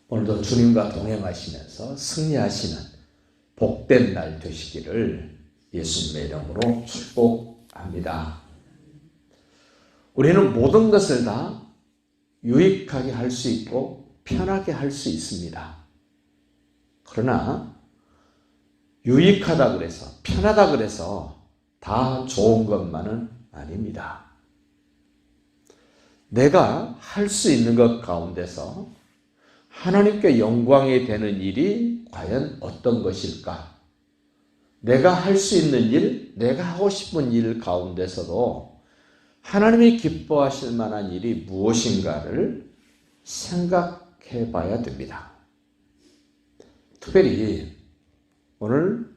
오늘도 주님과 동행하시면서 승리하시는 복된 날 되시기를 예수님의 이름으로 축복합니다. 우리는 모든 것을 다 유익하게 할 수 있고 편하게 할 수 있습니다. 그러나 유익하다 그래서 편하다 그래서 다 좋은 것만은 아닙니다. 내가 할 수 있는 것 가운데서 하나님께 영광이 되는 일이 과연 어떤 것일까? 내가 할 수 있는 일, 내가 하고 싶은 일 가운데서도 하나님이 기뻐하실 만한 일이 무엇인가를 생각해 봐야 됩니다. 특별히 오늘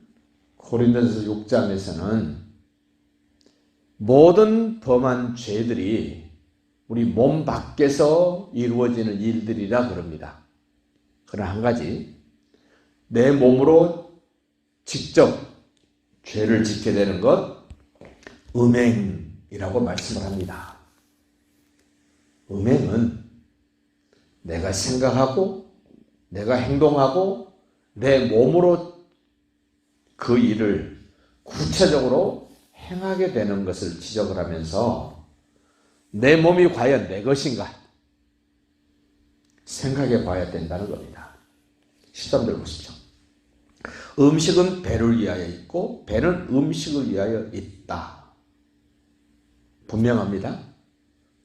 고린도전서 6장에서는 모든 범한 죄들이 우리 몸 밖에서 이루어지는 일들이라 그럽니다. 그러나 한 가지, 내 몸으로 직접 죄를 짓게 되는 것, 음행이라고 말씀을 합니다. 음행은 내가 생각하고 내가 행동하고 내 몸으로 그 일을 구체적으로 행하게 되는 것을 지적을 하면서 내 몸이 과연 내 것인가 생각해 봐야 된다는 겁니다. 13절 보십시오. 음식은 배를 위하여 있고 배는 음식을 위하여 있다. 분명합니다.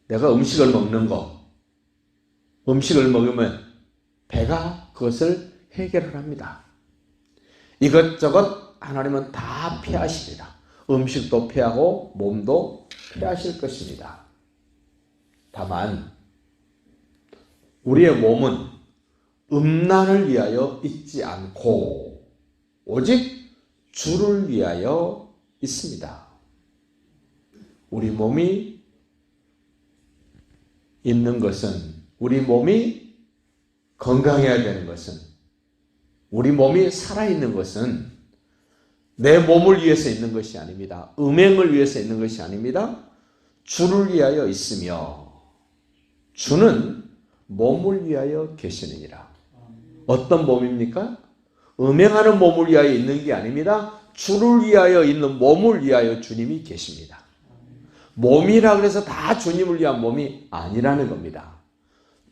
내가 음식을 먹는 거, 음식을 먹으면 배가 그것을 해결을 합니다. 이것저것 하나님은 다 피하십니다. 음식도 피하고 몸도 피하실 것입니다. 다만 우리의 몸은 음란을 위하여 있지 않고 오직 주를 위하여 있습니다. 우리 몸이 있는 것은, 우리 몸이 건강해야 되는 것은, 우리 몸이 살아있는 것은 내 몸을 위해서 있는 것이 아닙니다. 음행을 위해서 있는 것이 아닙니다. 주를 위하여 있으며 주는 몸을 위하여 계시느니라. 어떤 몸입니까? 음행하는 몸을 위하여 있는 게 아닙니다. 주를 위하여 있는 몸을 위하여 주님이 계십니다. 몸이라 그래서 다 주님을 위한 몸이 아니라는 겁니다.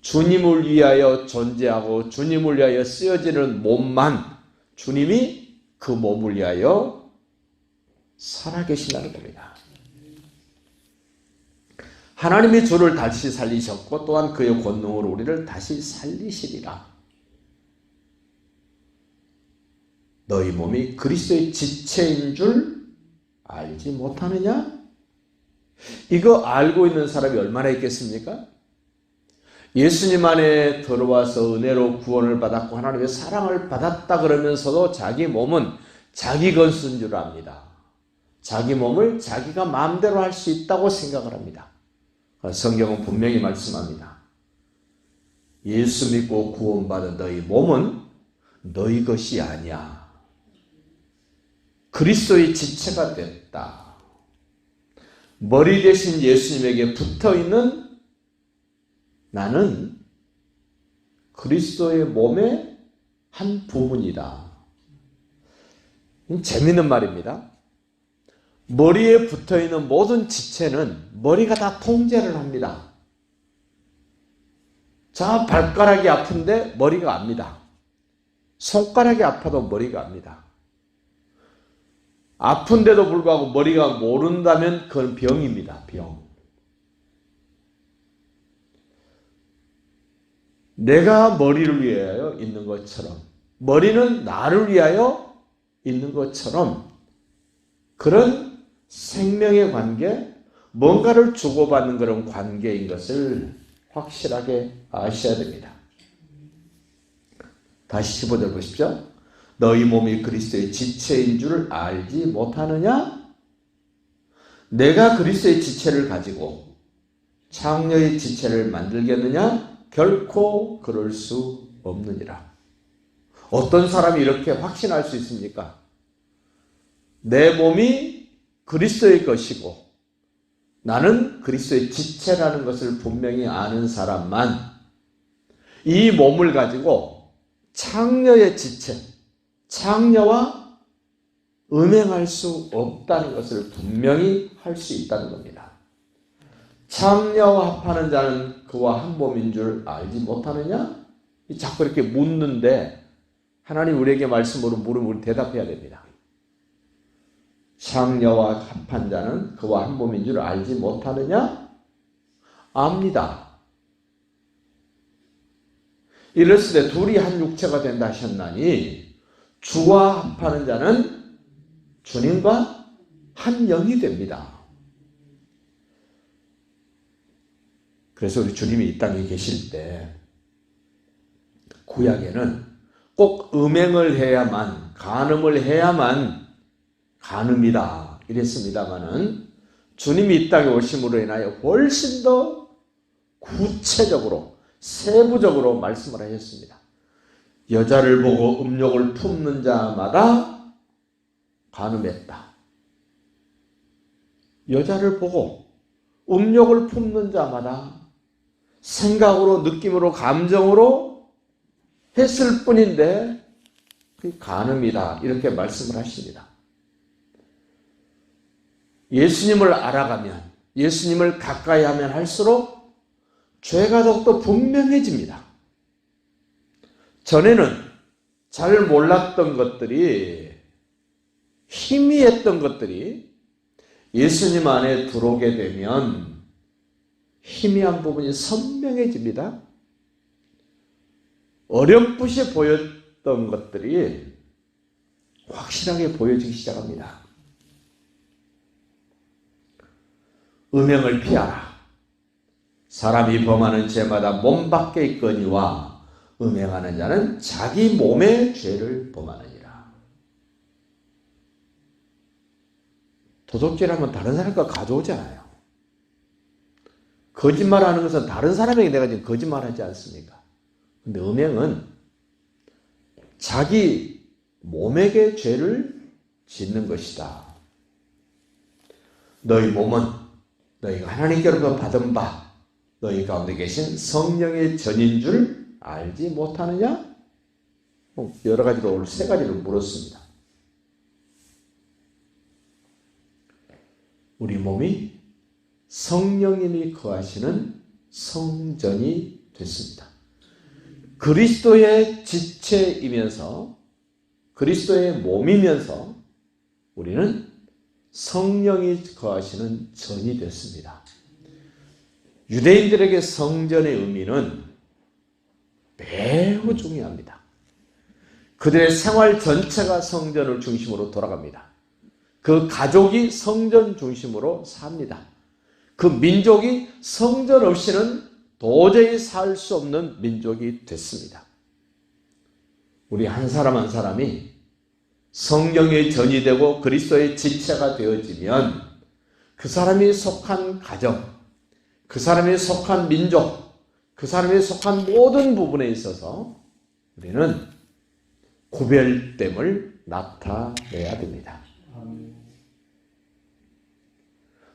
주님을 위하여 존재하고 주님을 위하여 쓰여지는 몸만 주님이 그 몸을 위하여 살아계신다는 겁니다. 하나님이 주를 다시 살리셨고 또한 그의 권능으로 우리를 다시 살리시리라. 너희 몸이 그리스도의 지체인 줄 알지 못하느냐? 이거 알고 있는 사람이 얼마나 있겠습니까? 예수님 안에 들어와서 은혜로 구원을 받았고 하나님의 사랑을 받았다 그러면서도 자기 몸은 자기 것인 줄 압니다. 자기 몸을 자기가 마음대로 할 수 있다고 생각을 합니다. 성경은 분명히 말씀합니다. 예수 믿고 구원받은 너희 몸은 너희 것이 아니야. 그리스도의 지체가 됐다. 머리 대신 예수님에게 붙어있는 나는 그리스도의 몸의 한 부분이다. 재미있는 말입니다. 머리에 붙어있는 모든 지체는 머리가 다 통제를 합니다. 자, 발가락이 아픈데 머리가 압니다. 손가락이 아파도 머리가 압니다. 아픈데도 불구하고 머리가 모른다면 그건 병입니다. 병. 내가 머리를 위하여 있는 것처럼, 머리는 나를 위하여 있는 것처럼 그런 생명의 관계, 뭔가를 주고받는 그런 관계인 것을 확실하게 아셔야 됩니다. 다시 15절 보십시오. 너희 몸이 그리스도의 지체인 줄 알지 못하느냐? 내가 그리스도의 지체를 가지고 창녀의 지체를 만들겠느냐? 결코 그럴 수 없느니라. 어떤 사람이 이렇게 확신할 수 있습니까? 내 몸이 그리스도의 것이고 나는 그리스도의 지체라는 것을 분명히 아는 사람만 이 몸을 가지고 창녀의 지체, 창녀와 음행할 수 없다는 것을 분명히 할 수 있다는 겁니다. 창녀와 합하는 자는 그와 한 몸인 줄 알지 못하느냐? 자꾸 이렇게 묻는데 하나님 우리에게 말씀으로 물으면 우리 대답해야 됩니다. 창녀와 합한 자는 그와 한 몸인 줄 알지 못하느냐? 압니다. 이르시되 둘이 한 육체가 된다 하셨나니 주와 합하는 자는 주님과 한 영이 됩니다. 그래서 우리 주님이 이 땅에 계실 때 구약에는 꼭 음행을 해야만, 간음을 해야만 간음이다 이랬습니다마는 주님이 이 땅에 오심으로 인하여 훨씬 더 구체적으로 세부적으로 말씀을 하셨습니다. 여자를 보고 음욕을 품는 자마다 간음했다. 여자를 보고 음욕을 품는 자마다 생각으로, 느낌으로, 감정으로 했을 뿐인데 그게 간음이다 이렇게 말씀을 하십니다. 예수님을 알아가면, 예수님을 가까이 하면 할수록 죄가 더욱더 분명해집니다. 전에는 잘 몰랐던 것들이, 희미했던 것들이 예수님 안에 들어오게 되면 희미한 부분이 선명해집니다. 어렴풋이 보였던 것들이 확실하게 보여지기 시작합니다. 음행을 피하라. 사람이 범하는 죄마다 몸 밖에 있거니와 음행하는 자는 자기 몸의 죄를 범하느니라. 도둑질하면 다른 사람 거 가져오잖아요. 거짓말하는 것은 다른 사람에게 내가 지금 거짓말하지 않습니까? 근데 음행은 자기 몸에게 죄를 짓는 것이다. 너희 몸은 너희가 하나님께로부터 받은 바 너희 가운데 계신 성령의 전인 줄 알지 못하느냐? 여러 가지로 오늘 세 가지를 물었습니다. 우리 몸이 성령님이 거하시는 성전이 됐습니다. 그리스도의 지체이면서 그리스도의 몸이면서 우리는 성령이 거하시는 전이 됐습니다. 유대인들에게 성전의 의미는 매우 중요합니다. 그들의 생활 전체가 성전을 중심으로 돌아갑니다. 그 가족이 성전 중심으로 삽니다. 그 민족이 성전 없이는 도저히 살 수 없는 민족이 됐습니다. 우리 한 사람 한 사람이 성령의 전이 되고 그리스도의 지체가 되어지면 그 사람이 속한 가정, 그 사람이 속한 민족, 그 사람이 속한 모든 부분에 있어서 우리는 구별됨을 나타내야 됩니다.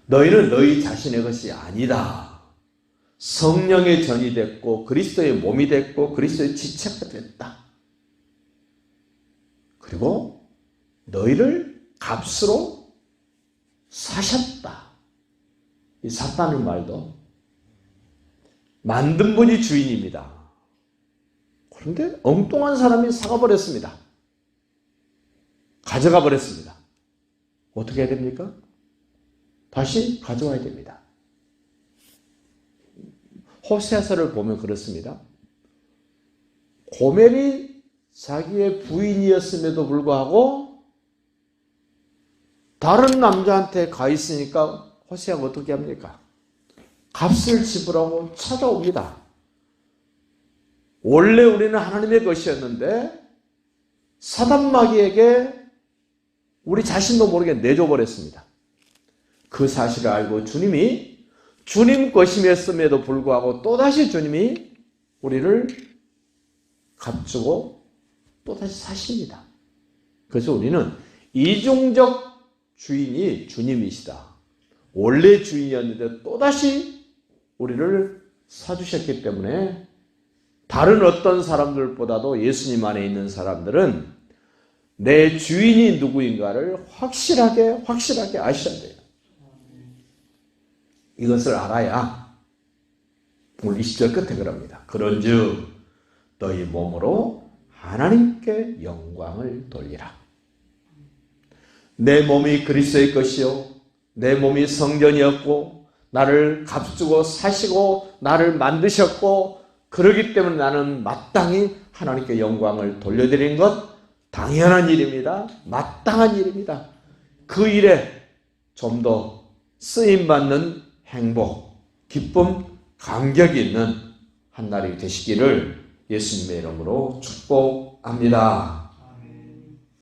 너희는 너희 자신의 것이 아니다. 성령의 전이 됐고 그리스도의 몸이 됐고 그리스도의 지체가 됐다. 그리고 너희를 값으로 사셨다. 이 샀다는 말도 만든 분이 주인입니다. 그런데 엉뚱한 사람이 사가버렸습니다. 가져가 버렸습니다. 어떻게 해야 됩니까? 다시 가져와야 됩니다. 호세아서를 보면 그렇습니다. 고멜이 자기의 부인이었음에도 불구하고 다른 남자한테 가 있으니까 호세아가 어떻게 합니까? 값을 지불하고 찾아옵니다. 원래 우리는 하나님의 것이었는데 사단마귀에게 우리 자신도 모르게 내줘버렸습니다. 그 사실을 알고 주님이 주님 것임에도 불구하고 또다시 주님이 우리를 값주고 또다시 사십니다. 그래서 우리는 이중적 주인이 주님이시다. 원래 주인이었는데 또다시 우리를 사주셨기 때문에 다른 어떤 사람들보다도 예수님 안에 있는 사람들은 내 주인이 누구인가를 확실하게 아셔야 돼요. 이것을 알아야 오늘 20절 끝에 그럽니다. 그런즉 너희 몸으로 하나님께 영광을 돌리라. 내 몸이 그리스도의 것이요 내 몸이 성전이었고 나를 값주고 사시고 나를 만드셨고 그러기 때문에 나는 마땅히 하나님께 영광을 돌려드리는 것 당연한 일입니다. 마땅한 일입니다. 그 일에 좀 더 쓰임받는 행복, 기쁨, 감격이 있는 한 날이 되시기를 예수님의 이름으로 축복합니다.